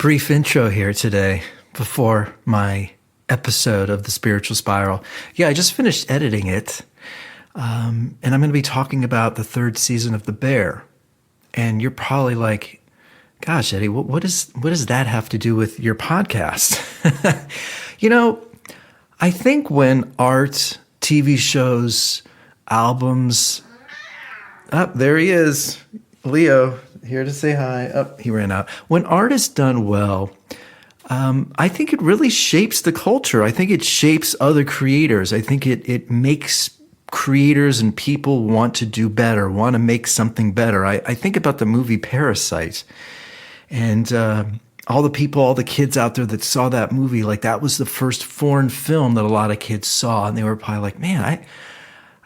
Brief intro here today before my episode of The Spiritual Spiral. Yeah, I just finished editing it, and I'm going to be talking about the third season of The Bear. And you're probably like, gosh, Eddie, what does that have to do with your podcast? I think when art, TV shows, albums... there he is, Leo, here to say hi. He ran out. When art is done well, I think it really shapes the culture. I think it shapes other creators. I think it makes creators and people want to do better, want to make something better. I think about the movie Parasite, and all the kids out there that saw that movie, like that was the first foreign film that a lot of kids saw, and they were probably like, man,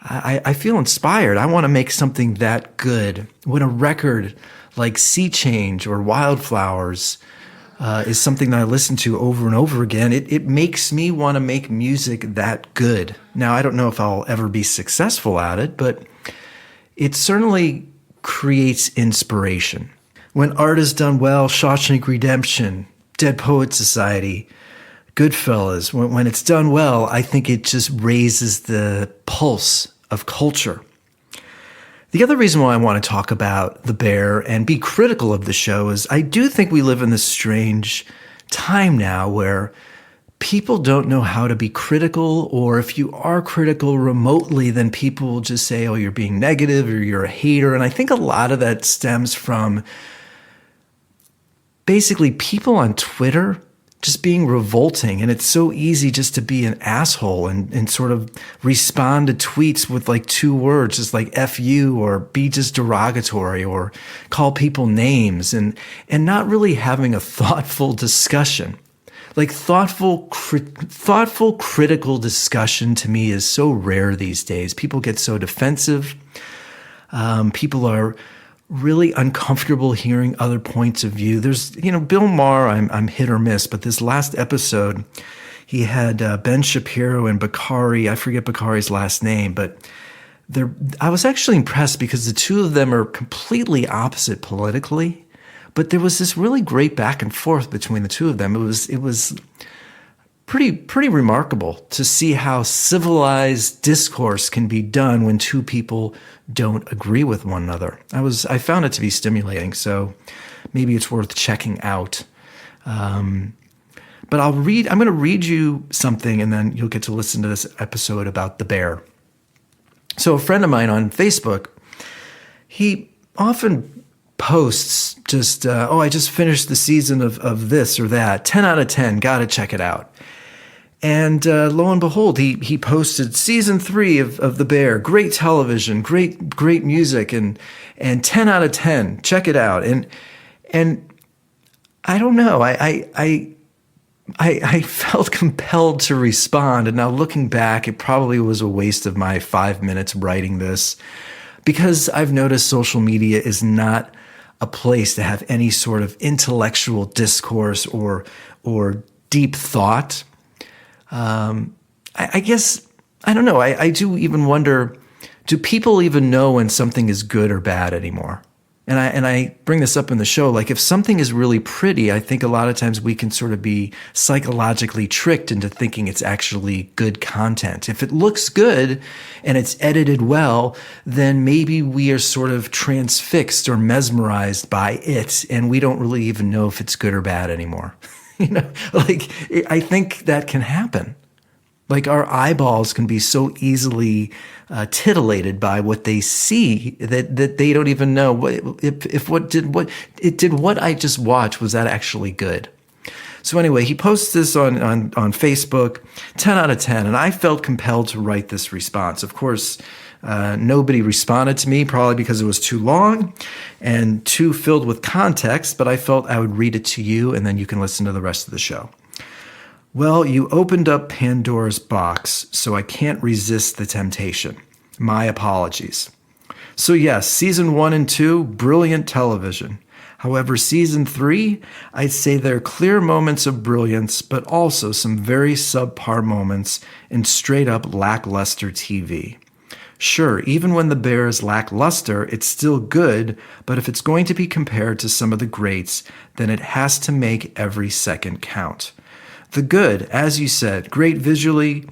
I feel inspired. I want to make something that good. When a record like Sea Change or Wildflowers is something that I listen to over and over again, it makes me want to make music that good. Now, I don't know if I'll ever be successful at it, but it certainly creates inspiration. When art is done well, Shawshank Redemption, Dead Poets Society, Goodfellas, when it's done well, I think it just raises the pulse of culture. The other reason why I want to talk about The Bear and be critical of the show is I do think we live in this strange time now where people don't know how to be critical, or if you are critical remotely, then people will just say, oh, you're being negative or you're a hater. And I think a lot of that stems from basically people on Twitter just being revolting. And it's so easy just to be an asshole and sort of respond to tweets with like 2 words, just like F you, or be just derogatory or call people names, and not really having a thoughtful discussion. Like thoughtful, critical discussion to me is so rare these days. People get so defensive. People are really uncomfortable hearing other points of view. There's, Bill Maher, I'm hit or miss, but this last episode, he had Ben Shapiro and Bakari. I forget Bakari's last name, but I was actually impressed because the two of them are completely opposite politically, but there was this really great back and forth between the two of them. It was pretty remarkable to see how civilized discourse can be done when two people don't agree with one another. I found it to be stimulating, so maybe it's worth checking out. But I'm going to read you something, and then you'll get to listen to this episode about The Bear. So a friend of mine on Facebook, he often posts just, I just finished the season of this or that, 10 out of 10, gotta check it out. And lo and behold, he posted season 3 of The Bear, great television, great music, and 10 out of 10, check it out. And I don't know, I felt compelled to respond. And now looking back, it probably was a waste of my 5 minutes writing this, because I've noticed social media is not a place to have any sort of intellectual discourse or deep thought. I guess, I don't know. I do even wonder, do people even know when something is good or bad anymore? And I bring this up in the show, like if something is really pretty, I think a lot of times we can sort of be psychologically tricked into thinking it's actually good content. If it looks good and it's edited well, then maybe we are sort of transfixed or mesmerized by it, and we don't really even know if it's good or bad anymore. I think that can happen. Like our eyeballs can be so easily titillated by what they see that they don't even know what I just watched, was that actually good? So anyway, he posts this on Facebook, 10 out of 10, and I felt compelled to write this response. Of course, nobody responded to me, probably because it was too long and too filled with context, but I felt I would read it to you, and then you can listen to the rest of the show. Well, you opened up Pandora's box, so I can't resist the temptation. My apologies. So yes, season 1 and 2, brilliant television. However, season 3, I'd say there are clear moments of brilliance, but also some very subpar moments and straight up lackluster TV. Sure, even when The Bear is lackluster, it's still good, but if it's going to be compared to some of the greats, then it has to make every second count. The good, as you said, great visually,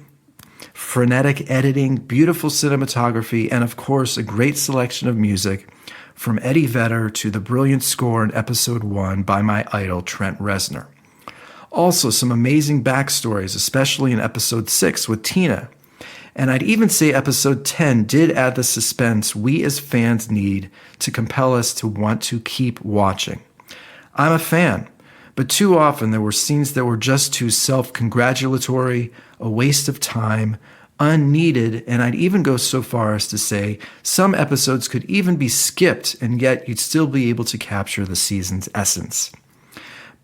frenetic editing, beautiful cinematography, and of course, a great selection of music, from Eddie Vedder to the brilliant score in Episode 1 by my idol Trent Reznor. Also, some amazing backstories, especially in Episode 6 with Tina. And I'd even say Episode 10 did add the suspense we as fans need to compel us to want to keep watching. I'm a fan, but too often there were scenes that were just too self-congratulatory, a waste of time, unneeded, and I'd even go so far as to say some episodes could even be skipped, and yet you'd still be able to capture the season's essence.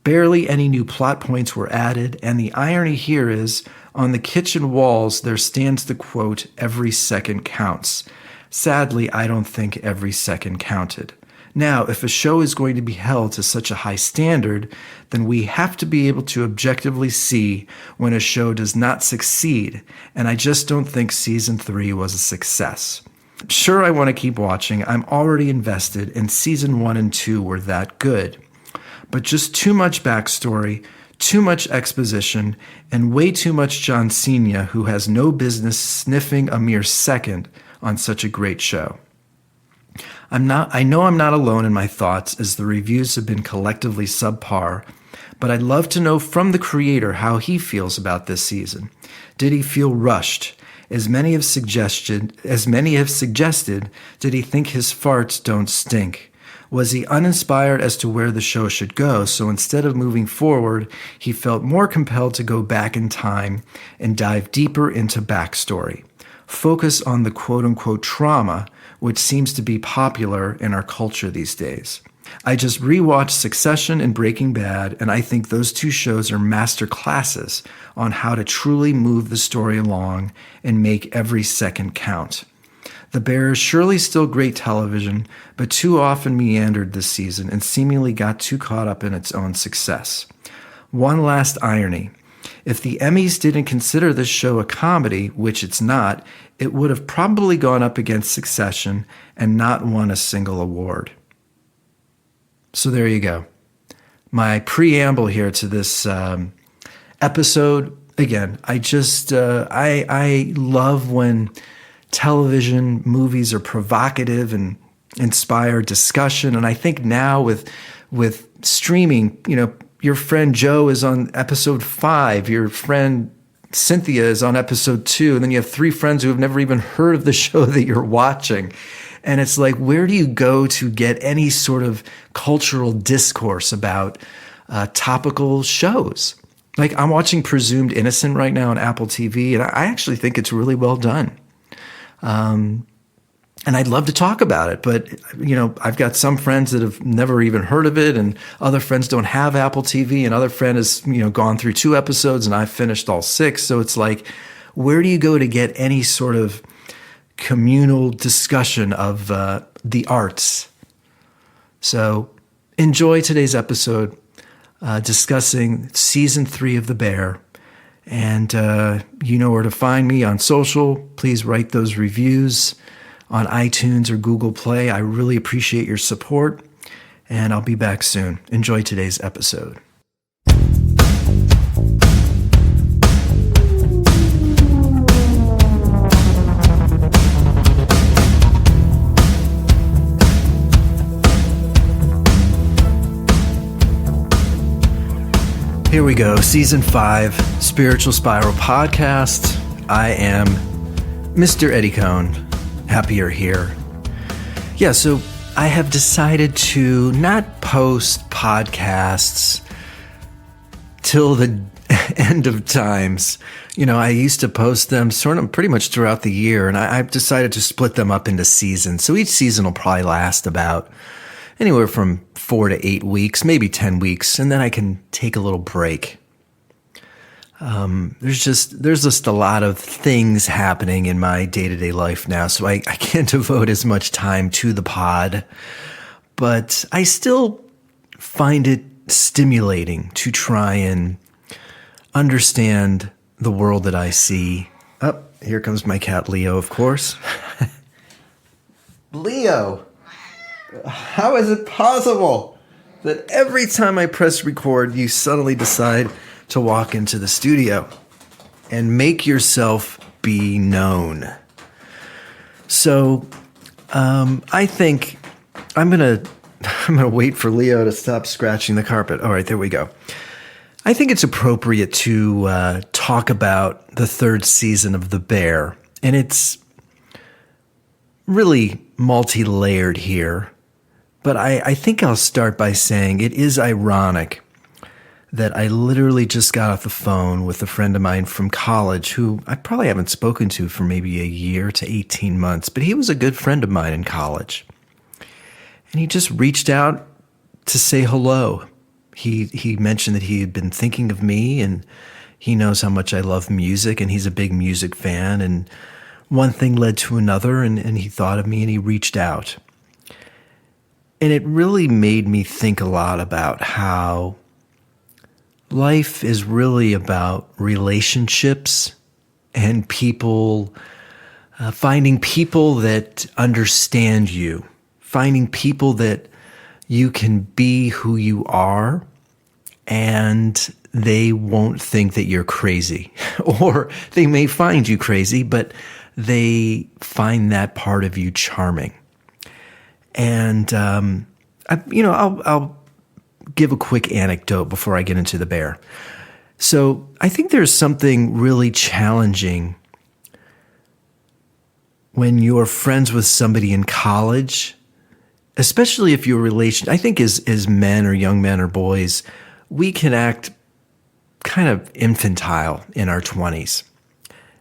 Barely any new plot points were added, and the irony here is, on the kitchen walls there stands the quote, "Every second counts." Sadly, I don't think every second counted. Now, if a show is going to be held to such a high standard, then we have to be able to objectively see when a show does not succeed, and I just don't think Season 3 was a success. Sure, I want to keep watching. I'm already invested, and Season 1 and 2 were that good. But just too much backstory, too much exposition, and way too much John Cena, who has no business sniffing a mere second on such a great show. I know I'm not alone in my thoughts, as the reviews have been collectively subpar, but I'd love to know from the creator how he feels about this season. Did he feel rushed? As many have suggested, did he think his farts don't stink? Was he uninspired as to where the show should go, so instead of moving forward, he felt more compelled to go back in time and dive deeper into backstory? Focus on the quote-unquote trauma, which seems to be popular in our culture these days. I just rewatched Succession and Breaking Bad, and I think those two shows are master classes on how to truly move the story along and make every second count. The Bear is surely still great television, but too often meandered this season and seemingly got too caught up in its own success. One last irony. If the Emmys didn't consider this show a comedy, which it's not, it would have probably gone up against Succession and not won a single award. So there you go. My preamble here to this episode. Again, I love when television movies are provocative and inspire discussion. And I think now with streaming, your friend Joe is on episode 5, your friend Cynthia is on episode 2, and then you have 3 friends who have never even heard of the show that you're watching. And it's like, where do you go to get any sort of cultural discourse about topical shows? Like, I'm watching Presumed Innocent right now on Apple TV, and I actually think it's really well done. And I'd love to talk about it, but, I've got some friends that have never even heard of it, and other friends don't have Apple TV, and other friend has, gone through 2 episodes, and I've finished all 6. So it's like, where do you go to get any sort of communal discussion of the arts? So enjoy today's episode discussing Season 3 of The Bear. And you know where to find me on social. Please write those reviews on iTunes or Google Play. I really appreciate your support, and I'll be back soon. Enjoy today's episode. Here we go, Season 5, Spiritual Spiral Podcast. I am Mr. Eddie Cohn. Happy you're here. Yeah, so I have decided to not post podcasts till the end of times. I used to post them sort of pretty much throughout the year, and I've decided to split them up into seasons. So each season will probably last about anywhere from 4 to 8 weeks, maybe 10 weeks, and then I can take a little break. There's just a lot of things happening in my day-to-day life now, so I can't devote as much time to the pod, but I still find it stimulating to try and understand the world that I see. here comes my cat Leo, of course. Leo, how is it possible that every time I press record, you suddenly decide to walk into the studio and make yourself be known? So, I think I'm gonna wait for Leo to stop scratching the carpet. All right, there we go. I think it's appropriate to talk about the third season of The Bear, and it's really multi-layered here. But I think I'll start by saying it is ironic that I literally just got off the phone with a friend of mine from college who I probably haven't spoken to for maybe a year to 18 months, but he was a good friend of mine in college. And he just reached out to say hello. He mentioned that he had been thinking of me, and he knows how much I love music, and he's a big music fan. And one thing led to another, and he thought of me, and he reached out. And it really made me think a lot about how life is really about relationships and people, finding people that understand you, finding people that you can be who you are and they won't think that you're crazy. Or they may find you crazy, but they find that part of you charming. And, I'll give a quick anecdote before I get into The Bear. So I think there's something really challenging when you're friends with somebody in college, especially if your relation, I think as men or young men or boys, we can act kind of infantile in our 20s.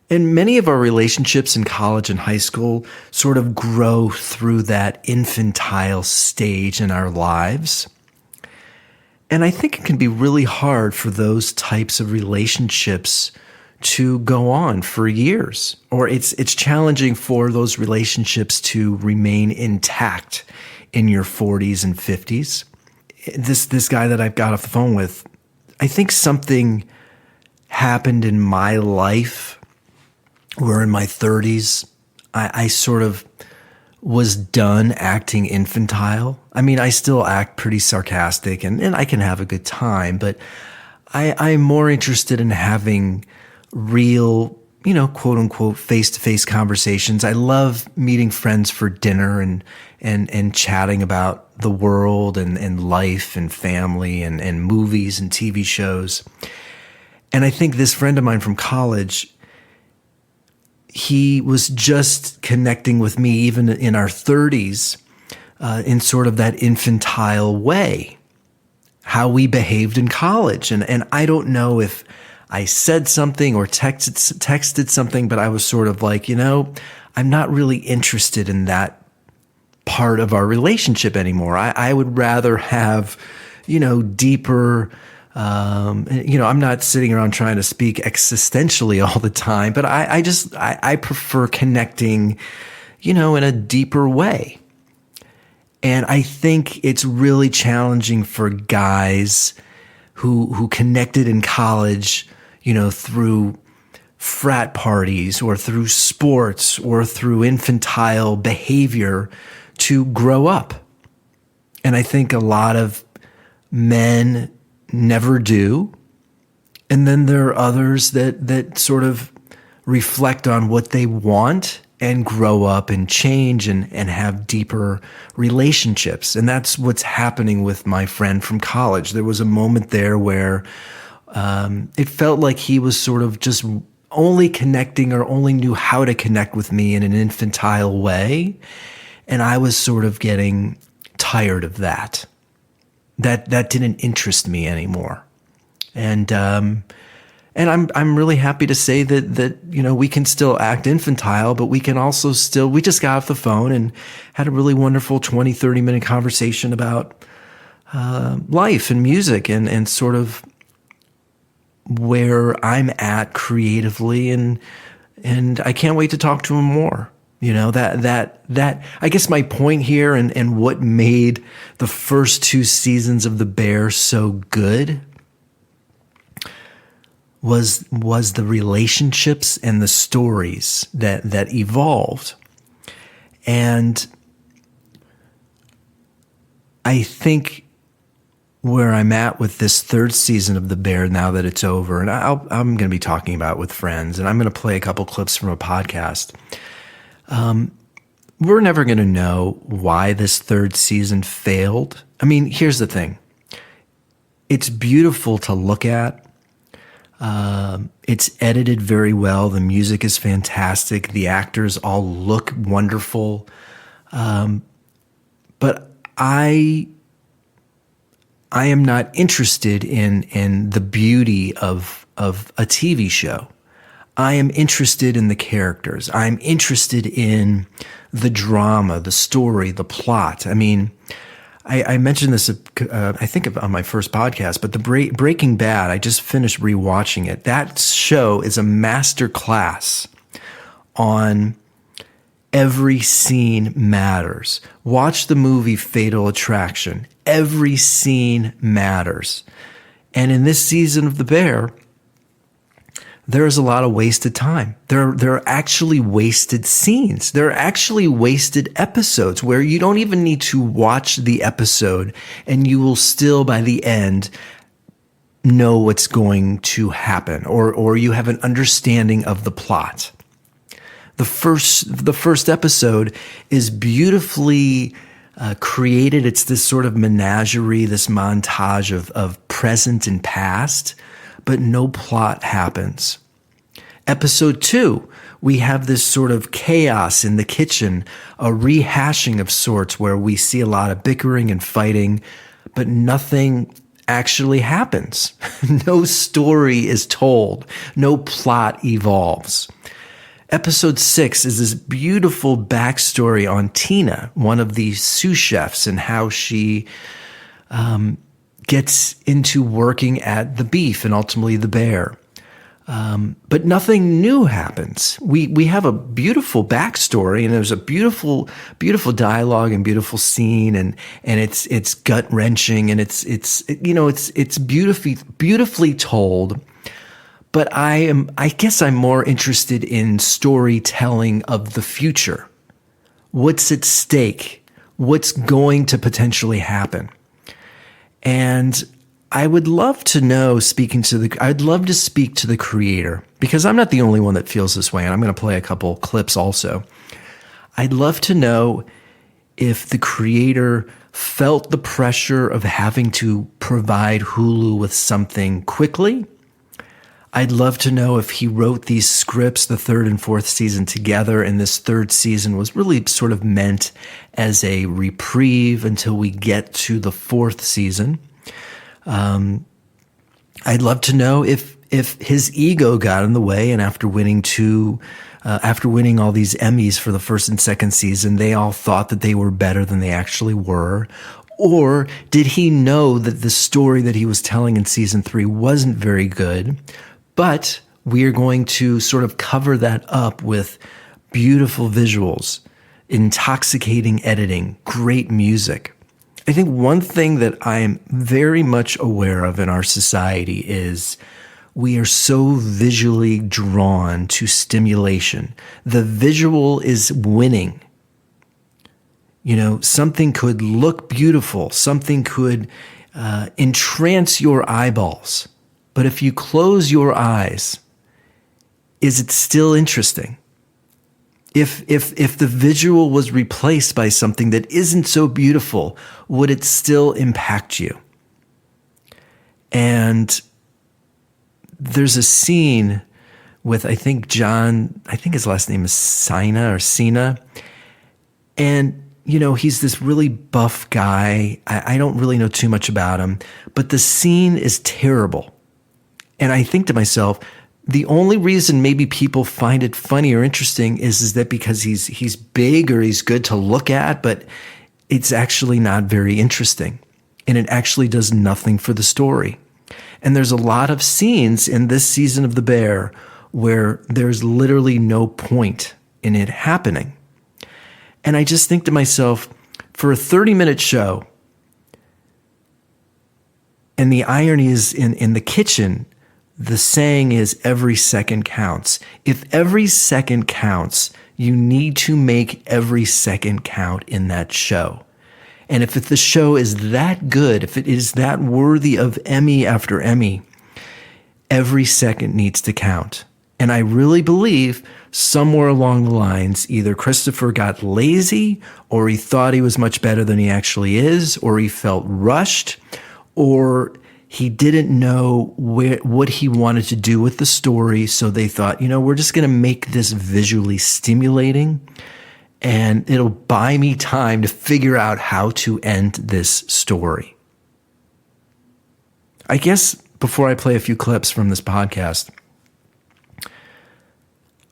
And many of our relationships in college and high school sort of grow through that infantile stage in our lives. And I think it can be really hard for those types of relationships to go on for years, or it's challenging for those relationships to remain intact in your 40s and 50s. This guy that I've got off the phone with, I think something happened in my life where in my 30s, I sort of was done acting infantile. I mean, I still act pretty sarcastic and I can have a good time, but I'm more interested in having real, quote unquote, face-to-face conversations. I love meeting friends for dinner and chatting about the world and life and family and movies and TV shows. And I think this friend of mine from college, he was just connecting with me even in our 30s in sort of that infantile way, how we behaved in college. And I don't know if I said something or texted something, but I was sort of like, I'm not really interested in that part of our relationship anymore. I would rather have, deeper, I'm not sitting around trying to speak existentially all the time, but I prefer connecting, in a deeper way. And I think it's really challenging for guys who connected in college, through frat parties or through sports or through infantile behavior to grow up. And I think a lot of men never do. And then there are others that sort of reflect on what they want and grow up and change and have deeper relationships. And that's what's happening with my friend from college. There was a moment there where it felt like he was sort of just only connecting or only knew how to connect with me in an infantile way. And I was sort of getting tired of that. That didn't interest me anymore. And I'm really happy to say that we can still act infantile, but we can also we just got off the phone and had a really wonderful 20, 30-minute conversation about life and music and sort of where I'm at creatively, and I can't wait to talk to him more. That I guess my point here and what made the first two seasons of The Bear so good was the relationships and the stories that evolved. And I think where I'm at with this third season of The Bear, now that it's over, and I'm going to be talking about it with friends, and I'm going to play a couple clips from a podcast. We're never going to know why this third season failed. I mean, here's the thing. It's beautiful to look at. It's edited very well. The music is fantastic. The actors all look wonderful. But I am not interested in the beauty of a TV show. I am interested in the characters. I'm interested in the drama, the story, the plot. I mean, I mentioned this, I think on my first podcast, but the Breaking Bad, I just finished rewatching it. That show is a master class on every scene matters. Watch the movie Fatal Attraction. Every scene matters. And in this season of The Bear, there is a lot of wasted time. There are actually wasted scenes. There are actually wasted episodes where you don't even need to watch the episode and you will still, by the end, know what's going to happen, or you have an understanding of the plot. The first episode is beautifully created. It's this sort of menagerie, this montage of present and past, but no plot happens. Episode 2, we have this sort of chaos in the kitchen, a rehashing of sorts where we see a lot of bickering and fighting, but nothing actually happens. No story is told. No plot evolves. Episode 6 is this beautiful backstory on Tina, one of the sous chefs, and how she gets into working at the Beef and ultimately the Bear. But nothing new happens. We have a beautiful backstory, and there's a beautiful dialogue and beautiful scene, and it's gut wrenching, and it's beautifully told. But I guess I'm more interested in storytelling of the future. What's at stake? What's going to potentially happen? And I would love to know, I'd love to speak to the creator, because I'm not the only one that feels this way, and I'm going to play a couple clips also. I'd love to know if the creator felt the pressure of having to provide Hulu with something quickly. I'd love to know if he wrote these scripts, the third and fourth season together, and this third season was really sort of meant as a reprieve until we get to the fourth season. I'd love to know if his ego got in the way, and after winning all these Emmys for the first and second season, they all thought that they were better than they actually were. Or did he know that the story that he was telling in season 3 wasn't very good, but we are going to sort of cover that up with beautiful visuals, intoxicating editing, great music. I think one thing that I am very much aware of in our society is we are so visually drawn to stimulation. The visual is winning. You know, something could look beautiful. Something could entrance your eyeballs. But if you close your eyes, is it still interesting? If the visual was replaced by something that isn't so beautiful, would it still impact you? And there's a scene with, I think his last name is Cena. And, you know, he's this really buff guy. I don't really know too much about him, but the scene is terrible. And I think to myself, the only reason maybe people find it funny or interesting is that because he's big or he's good to look at, but it's actually not very interesting. And it actually does nothing for the story. And there's a lot of scenes in this season of The Bear where there's literally no point in it happening. And I just think to myself, for a 30-minute show, and the irony is in the kitchen, the saying is every second counts. If every second counts, you need to make every second count in that show. And if the show is that good, if it is that worthy of Emmy after Emmy, every second needs to count. And I really believe somewhere along the lines, either Christopher got lazy, or he thought he was much better than he actually is, or he felt rushed, or he didn't know what he wanted to do with the story. So they thought, we're just going to make this visually stimulating, and it'll buy me time to figure out how to end this story. I guess before I play a few clips from this podcast,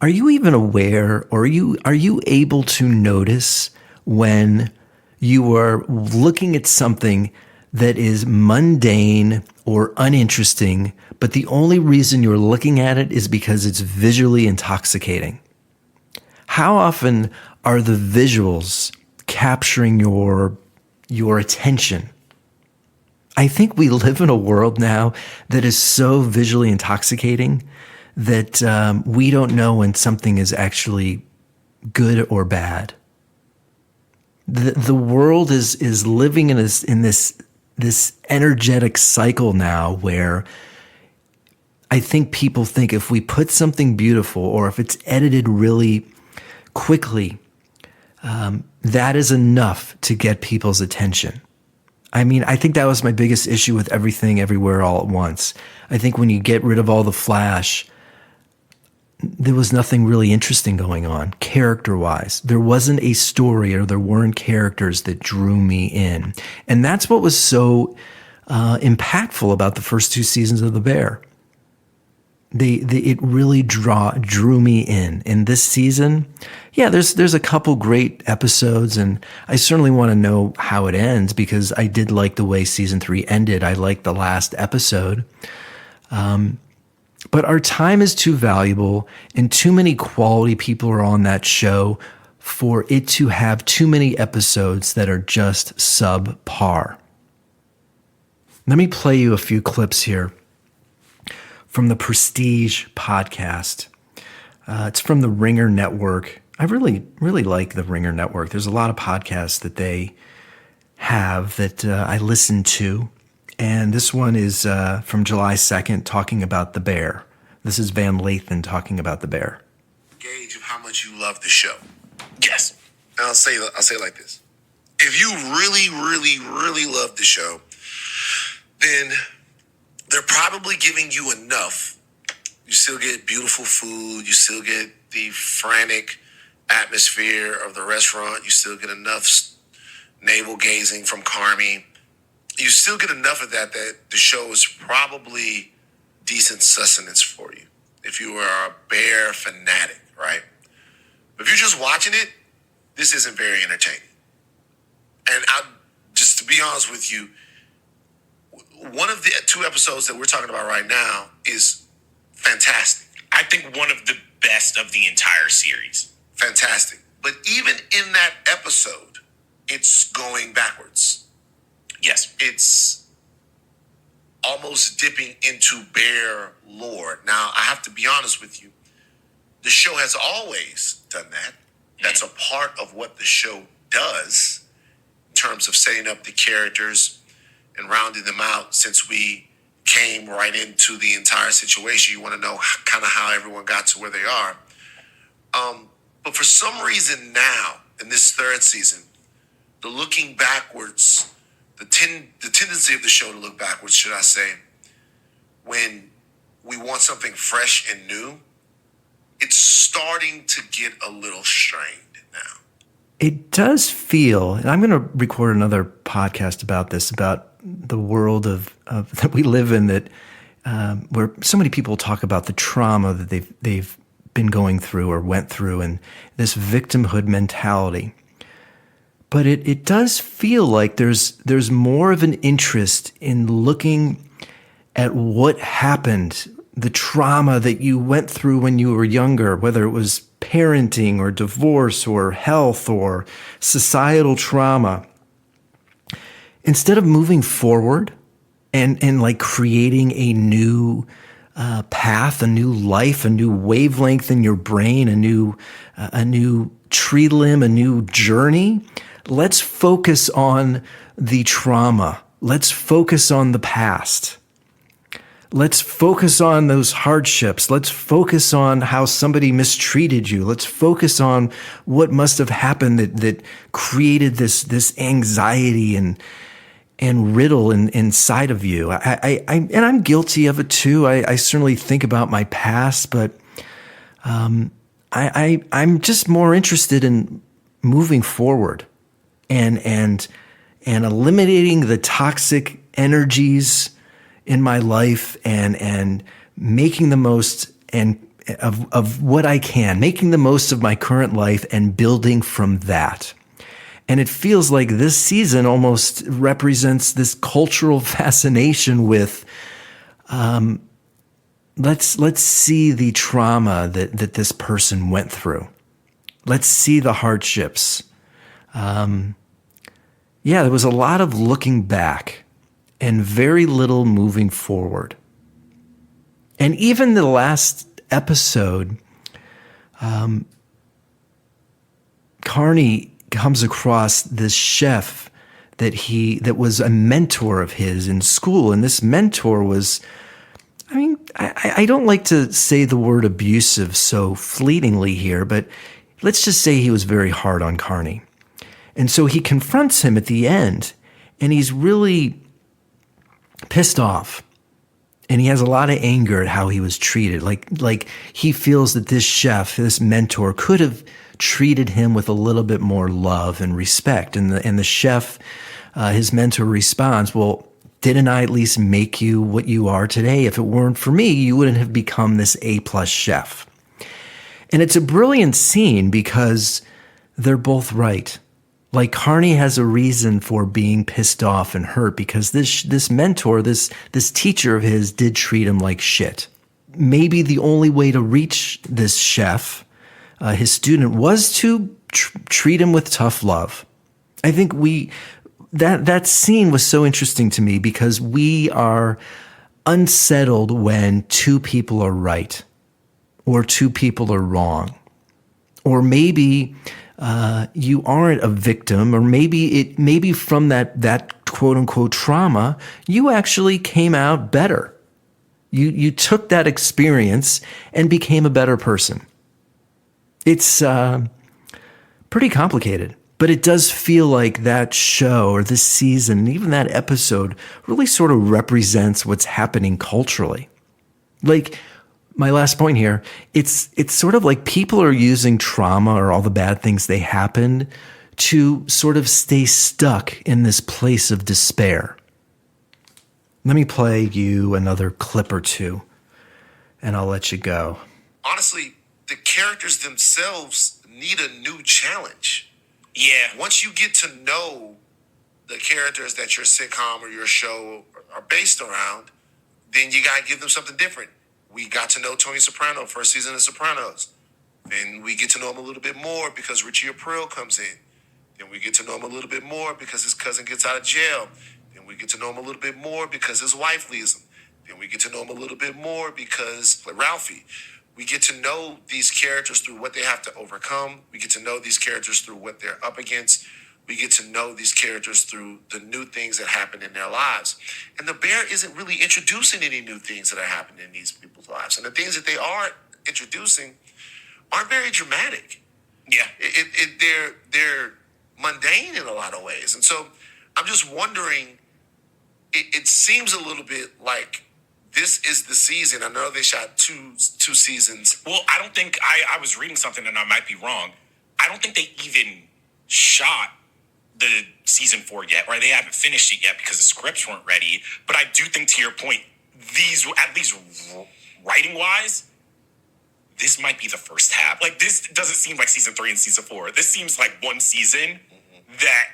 are you even aware, or are you able to notice when you are looking at something that is mundane or uninteresting, but the only reason you're looking at it is because it's visually intoxicating? How often are the visuals capturing your attention? I think we live in a world now that is so visually intoxicating that we don't know when something is actually good or bad. The world is living in this energetic cycle now where I think people think if we put something beautiful, or if it's edited really quickly, that is enough to get people's attention. I mean, I think that was my biggest issue with Everything Everywhere All at Once. I think when you get rid of all the flash, there was nothing really interesting going on character-wise. There wasn't a story, or there weren't characters that drew me in. And that's what was so impactful about the first 2 seasons of The Bear. It really drew me in. In this season, yeah, there's a couple great episodes, and I certainly want to know how it ends, because I did like the way season 3 ended. I liked the last episode. But our time is too valuable, and too many quality people are on that show for it to have too many episodes that are just subpar. Let me play you a few clips here from the Prestige podcast. It's from the Ringer Network. I really, really like the Ringer Network. There's a lot of podcasts that they have that I listen to. And this one is from July 2nd, talking about The Bear. This is Van Lathan talking about The Bear. Gauge of how much you love the show. Yes. And I'll say it like this. If you really, really, really love the show, then they're probably giving you enough. You still get beautiful food. You still get the frantic atmosphere of the restaurant. You still get enough navel gazing from Carmi. You still get enough of that the show is probably decent sustenance for you. If you are a Bear fanatic, right? But if you're just watching it, this isn't very entertaining. And just to be honest with you, one of the 2 episodes that we're talking about right now is fantastic. I think one of the best of the entire series. Fantastic. But even in that episode, it's going backwards. Yes. It's almost dipping into Bear lore. Now, I have to be honest with you. The show has always done that. That's a part of what the show does in terms of setting up the characters and rounding them out. Since we came right into the entire situation, you want to know kind of how everyone got to where they are. But for some reason now, in this 3rd season, the looking backwards, the tendency of the show to look backwards, should I say, when we want something fresh and new, it's starting to get a little strained now. It does feel, and I'm going to record another podcast about this, about the world of that we live in, that where so many people talk about the trauma that they've been going through or went through, and this victimhood mentality. But it does feel like there's more of an interest in looking at what happened, the trauma that you went through when you were younger, whether it was parenting or divorce or health or societal trauma. Instead of moving forward and like creating a new path, a new life, a new wavelength in your brain, a new tree limb, a new journey. Let's focus on the trauma. Let's focus on the past. Let's focus on those hardships. Let's focus on how somebody mistreated you. Let's focus on what must have happened that created this anxiety and riddle inside of you. I'm guilty of it too. I certainly think about my past, but I'm just more interested in moving forward and eliminating the toxic energies in my life and making the most of what I can, making the most of my current life and building from that. And it feels like this season almost represents this cultural fascination with, let's see the trauma that this person went through. Let's see the hardships. There was a lot of looking back and very little moving forward. And even the last episode, Carney comes across this chef that was a mentor of his in school. And this mentor was, I don't like to say the word abusive so fleetingly here, but let's just say he was very hard on Carney. And so he confronts him at the end, and he's really pissed off. And he has a lot of anger at how he was treated. Like he feels that this chef, this mentor, could have treated him with a little bit more love and respect. And the chef, his mentor responds, well, didn't I at least make you what you are today? If it weren't for me, you wouldn't have become this A+ chef. And it's a brilliant scene because they're both right. Like Carney has a reason for being pissed off and hurt because this mentor, this teacher of his did treat him like shit. Maybe the only way to reach this chef, his student, was to treat him with tough love. I think that scene was so interesting to me because we are unsettled when two people are right or two people are wrong. Or maybe you aren't a victim, or maybe from that quote unquote trauma, you actually came out better. You took that experience and became a better person. It's pretty complicated, but it does feel like that show or this season, and even that episode, really sort of represents what's happening culturally. Like, my last point here, it's sort of like people are using trauma or all the bad things they happened to sort of stay stuck in this place of despair. Let me play you another clip or two, and I'll let you go. Honestly, the characters themselves need a new challenge. Yeah. Once you get to know the characters that your sitcom or your show are based around, then you got to give them something different. We got to know Tony Soprano, first season of Sopranos. Then we get to know him a little bit more because Richie Aprile comes in. Then we get to know him a little bit more because his cousin gets out of jail. Then we get to know him a little bit more because his wife leaves him. Then we get to know him a little bit more because Ralphie. We get to know these characters through what they have to overcome. We get to know these characters through what they're up against. We get to know these characters through the new things that happen in their lives. And The Bear isn't really introducing any new things that are happening in these people's lives. And the things that they are introducing aren't very dramatic. Yeah. They're mundane in a lot of ways. And so I'm just wondering, it seems a little bit like this is the season. I know they shot two seasons. Well, I don't think I was reading something and I might be wrong. I don't think they even shot the season 4 yet, or they haven't finished it yet because the scripts weren't ready. But I do think, to your point, these, at least writing wise, this might be the first half. Like, this doesn't seem like season 3 and season 4. This seems like one season that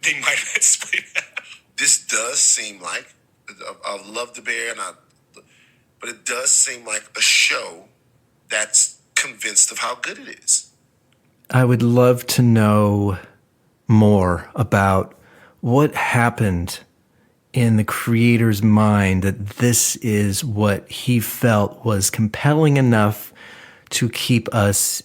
they might have split. This does seem like, I love The Bear, but it does seem like a show that's convinced of how good it is. I would love to know more about what happened in the creator's mind that this is what he felt was compelling enough to keep us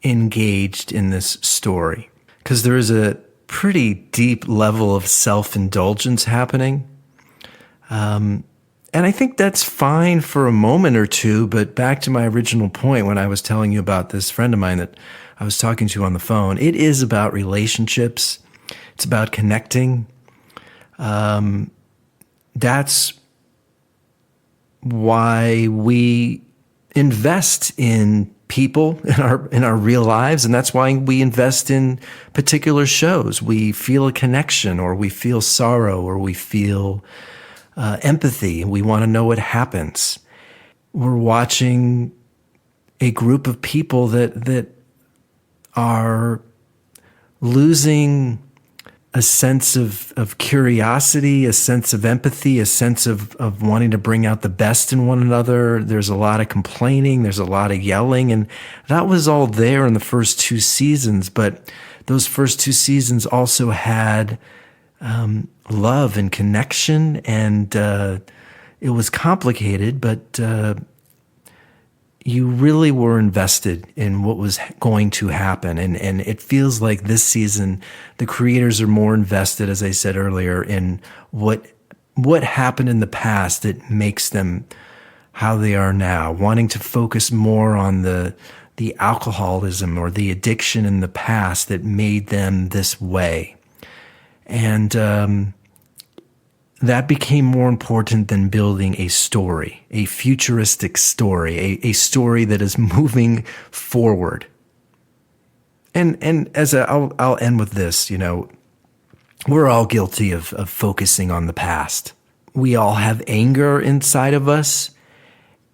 engaged in this story. Because there is a pretty deep level of self-indulgence happening. And I think that's fine for a moment or two, but back to my original point when I was telling you about this friend of mine that I was talking to on the phone, it is about relationships. It's about connecting. That's why we invest in people in our real lives, and that's why we invest in particular shows. We feel a connection, or we feel sorrow, or we feel empathy, and we want to know what happens. We're watching a group of people that are losing a sense of curiosity, a sense of empathy, a sense of wanting to bring out the best in one another. There's a lot of complaining, there's a lot of yelling, and that was all there in the first 2 seasons. But those first 2 seasons also had love and connection, and it was complicated, but you really were invested in what was going to happen. And it feels like this season, the creators are more invested, as I said earlier, in what happened in the past that makes them how they are now, wanting to focus more on the alcoholism or the addiction in the past that made them this way. And that became more important than building a story, a futuristic story, a story that is moving forward. And as I'll end with this, we're all guilty of focusing on the past. We all have anger inside of us,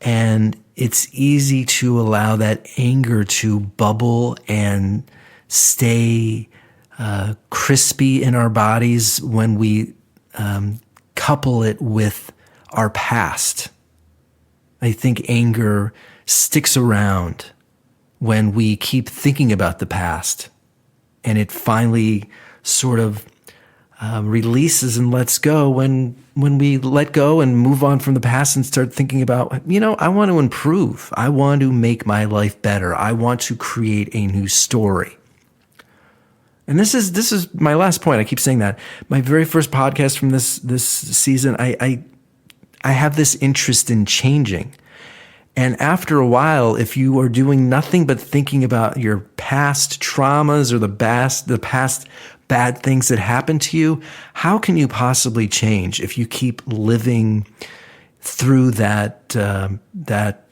and it's easy to allow that anger to bubble and stay crispy in our bodies when we couple it with our past. I think anger sticks around when we keep thinking about the past, and it finally sort of releases and lets go when we let go and move on from the past and start thinking about, I want to improve. I want to make my life better. I want to create a new story. And this is my last point. I keep saying that. My very first podcast from this season, I have this interest in changing. And after a while, if you are doing nothing but thinking about your past traumas or the past bad things that happened to you, how can you possibly change if you keep living through that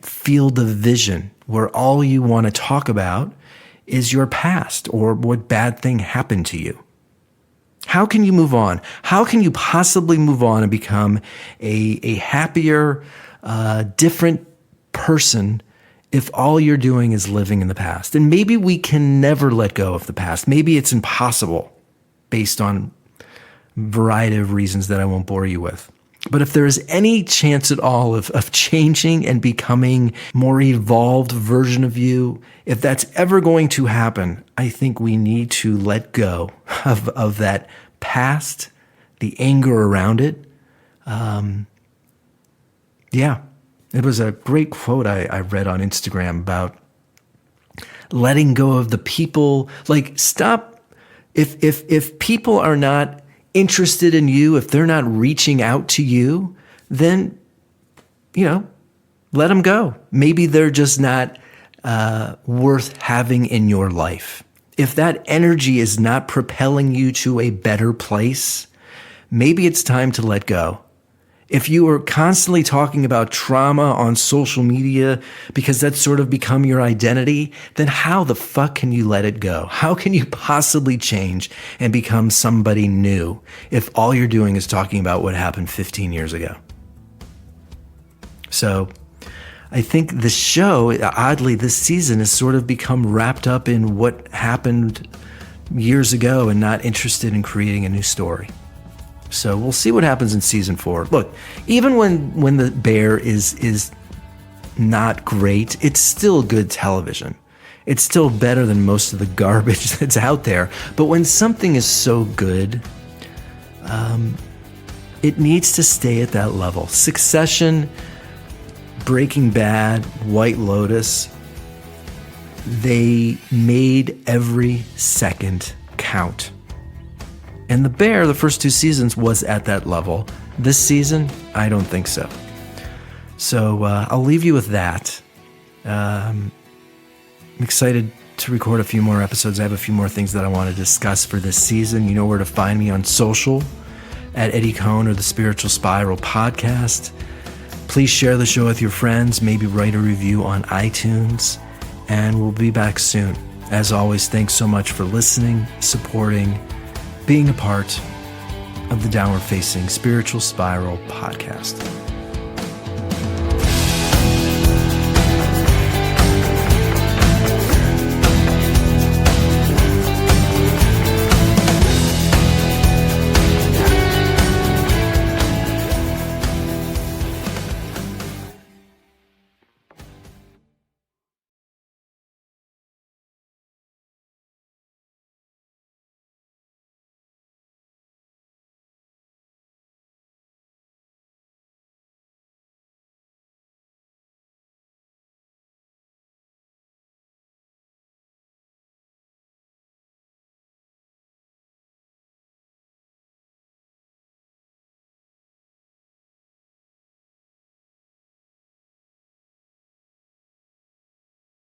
field of vision where all you want to talk about is your past or what bad thing happened to you? How can you move on? How can you possibly move on and become a happier, different person if all you're doing is living in the past? And maybe we can never let go of the past. Maybe it's impossible based on a variety of reasons that I won't bore you with. But if there is any chance at all of changing and becoming a more evolved version of you, if that's ever going to happen, I think we need to let go of that past, the anger around it. It was a great quote I read on Instagram about letting go of the people. Like, stop. If people are not interested in you, if they're not reaching out to you, then, let them go. Maybe they're just not worth having in your life. If that energy is not propelling you to a better place, maybe it's time to let go. If you are constantly talking about trauma on social media because that's sort of become your identity, then how the fuck can you let it go? How can you possibly change and become somebody new if all you're doing is talking about what happened 15 years ago? So I think the show, oddly, this season has sort of become wrapped up in what happened years ago and not interested in creating a new story. So we'll see what happens in season 4. Look, even when the bear is not great, it's still good television. It's still better than most of the garbage that's out there. But when something is so good, It needs to stay at that level. Succession, Breaking Bad, White Lotus, they made every second count. And The Bear, the first 2 seasons, was at that level. This season, I don't think so. So I'll leave you with that. I'm excited to record a few more episodes. I have a few more things that I want to discuss for this season. You know where to find me on social, at Eddie Cohn or the Spiritual Spiral Podcast. Please share the show with your friends. Maybe write a review on iTunes. And we'll be back soon. As always, thanks so much for listening, supporting, being a part of the Downward Facing Spiritual Spiral Podcast.